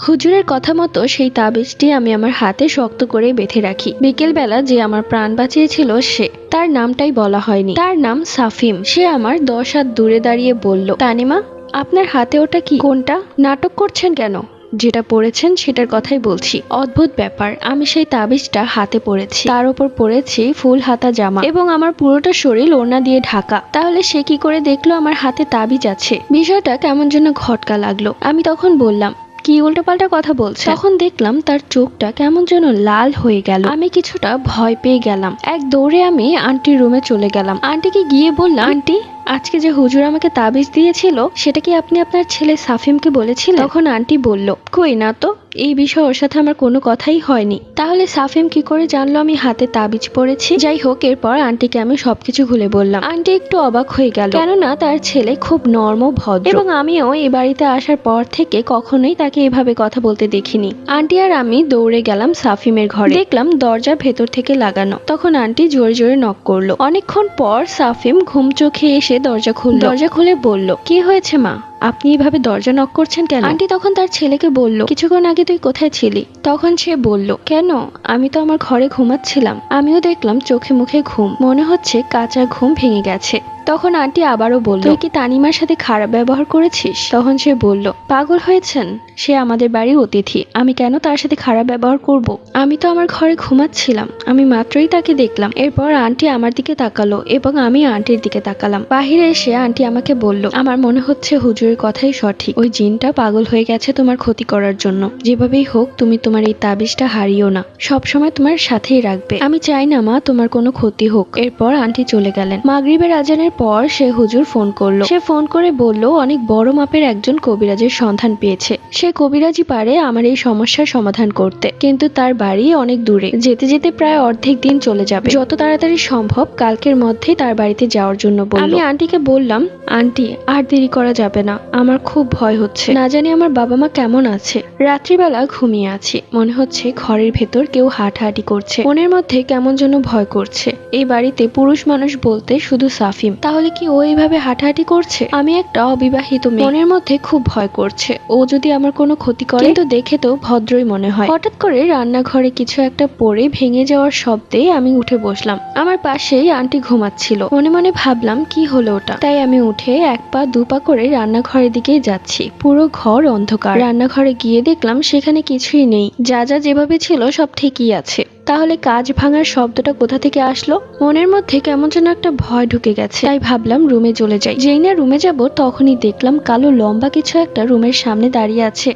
হুজুরের কথা মতো সেই তাবিজটি আমি আমার হাতে শক্ত করে বেঁধে রাখি। বিকেলবেলা যে আমার প্রাণ বাঁচিয়েছিল সে, তার নামটাই বলা হয়নি, তার নাম সাফিম। সে আমার 10 হাত দূরে দাঁড়িয়ে বলল, তানিমা, আপনার হাতে ওটা কি? কোনটা? নাটক করছেন কেন? যেটা পড়েছেন সেটার কথাই বলছি। অদ্ভুত ব্যাপার, আমি সেই তাবিজটা হাতে পড়েছি, তার উপর পড়েছি ফুল হাতা জামা এবং আমার পুরোটা শরীর ওড়না দিয়ে ঢাকা। তাহলে সে কি করে দেখলো আমার হাতে তাবিজ আছে? বিষয়টা কেমন যেন ঘটকা লাগলো। আমি তখন বললাম, কি উল্টোপাল্টা কথা বলছে? তখন দেখলাম তার চোখটা কেমন যেন লাল হয়ে গেল। আমি কিছুটা ভয় পেয়ে গেলাম। এক দৌড়ে আমি আন্টির রুমে চলে গেলাম। আন্টিকে গিয়ে বললাম, আন্টি, আজকে যে হুজুর আমাকে তাবিজ দিয়েছিল সেটা কি আপনি আপনার ছেলে সাফিমকে বলেছিলেন? তখন আন্টি বলল, কই না তো, এই বিষয়ে ওর সাথে আমার কোনো কথাই হয়নি। তাহলে সাফিম কি করে জানলো আমি হাতে তাবিজ পড়েছি? যাই হোক, এরপর আন্টিকে আমি সবকিছু খুলে বললাম। আন্টি একটু অবাক হয়ে গেল, কেননা তার ছেলে খুব নরম ভদ্র এবং আমিও এই বাড়িতে আসার পর থেকে কখনোই তাকে এভাবে কথা বলতে দেখিনি। আন্টি আর আমি দৌড়ে গেলাম সাফিমের ঘরে। দেখলাম দরজা ভেতর থেকে লাগানো। তখন আন্টি জোরে জোরে নক করলো। অনেকক্ষণ পর সাফিম ঘুম চোখে এসে দরজা খুলল। দরজা খুলে বলল, কি হয়েছে মা, আপনি এভাবে দরজা নক করছেন কেন? আন্টি তখন তার ছেলেকে বলল, কিছুক্ষণ আগে তুই কোথায় ছিলি? তখন সে বলল, কেন, আমি তো আমার ঘরে ঘুমাচ্ছিলাম। আমিও দেখলাম চোখে মুখে ঘুম, মনে হচ্ছে কাঁচা ঘুম ভেঙে গেছে। তখন আন্টি আবারও বলল, তুই কি তানিমার সাথে খারাপ ব্যবহার করেছিস? তখন সে বলল, পাগল হয়েছেন, সে আমাদের বাড়ির অতিথি, আমি কেন তার সাথে খারাপ ব্যবহার করব? আমি তো আমার ঘরে ঘুমাচ্ছিলাম, আমি মাত্রই তাকে দেখলাম। এরপর আন্টি আমার দিকে তাকালো এবং আমি আন্টির দিকে তাকালাম। বাহিরে এসে আন্টি আমাকে বলল, আমার মনে হচ্ছে হুজুরের কথাই সঠিক, ওই জিনটা পাগল হয়ে গেছে তোমার ক্ষতি করার জন্য। যেভাবেই হোক তুমি তোমার এই তাবিজটা হারিও না, সবসময় তোমার সাথেই রাখবে। আমি চাই না মা তোমার কোনো ক্ষতি হোক। এরপর আন্টি চলে গেলেন। মাগরিবের আজানের পর সে হুজুর ফোন করলো। সে ফোন করে বলল, অনেক বড় মাপের একজন কবিরাজের সন্ধান পেয়েছে। সে কবিরাজি পারে আমার এই সমস্যার সমাধান করতে, কিন্তু তার বাড়ি অনেক দূরে, যেতে যেতে প্রায় অর্ধেক দিন চলে যাবে। যত তাড়াতাড়ি সম্ভব কালকের মধ্যেই তার বাড়িতে যাওয়ার জন্য বলল। আমি আন্টিকে বললাম, আন্টি, আর দেরি করা যাবে না, আমার খুব ভয় হচ্ছে, না জানি আমার বাবা মা কেমন আছে। রাত্রিবেলা ঘুমিয়ে আছি, মনে হচ্ছে ঘরের ভেতর কেউ হাঁটাহাঁটি করছে। মনের মধ্যে কেমন যেন ভয় করছে। এই বাড়িতে পুরুষ মানুষ বলতে শুধু সাফিম, তাহলে কি ও এইভাবে হাঁটাহাঁটি করছে? আমি একটা অবিবাহিত মেয়ে, মনের মধ্যে খুব ভয় করছে, ও যদি আমার কোনো ক্ষতি করে। কিন্তু দেখে তো ভদ্রই মনে হয়। হঠাৎ করে রান্নাঘরে কিছু একটা পড়ে ভেঙে যাওয়ার শব্দে আমি উঠে বসলাম। আমার পাশেই আন্টি ঘুমাচ্ছিল। মনে মনে ভাবলাম, কি হলো ওটা? তাই আমি উঠে এক পা দু পা করে রান্নাঘরের দিকে যাচ্ছি। পুরো ঘর অন্ধকার। রান্নাঘরে গিয়ে দেখলাম সেখানে কিছুই নেই, যা যা যেভাবে ছিল সব ঠিকই আছে। তাহলে কাঁচ ভাঙার শব্দটা কোথা থেকে আসলো? মনের মধ্যে কেমন যেন একটা ভয় ঢুকে গেছে। তাই ভাবলাম রুমে চলে যাই। যেই না রুমে যাব তখনই দেখলাম কালো লম্বা কিছু একটা রুমের সামনে দাঁড়িয়ে আছে।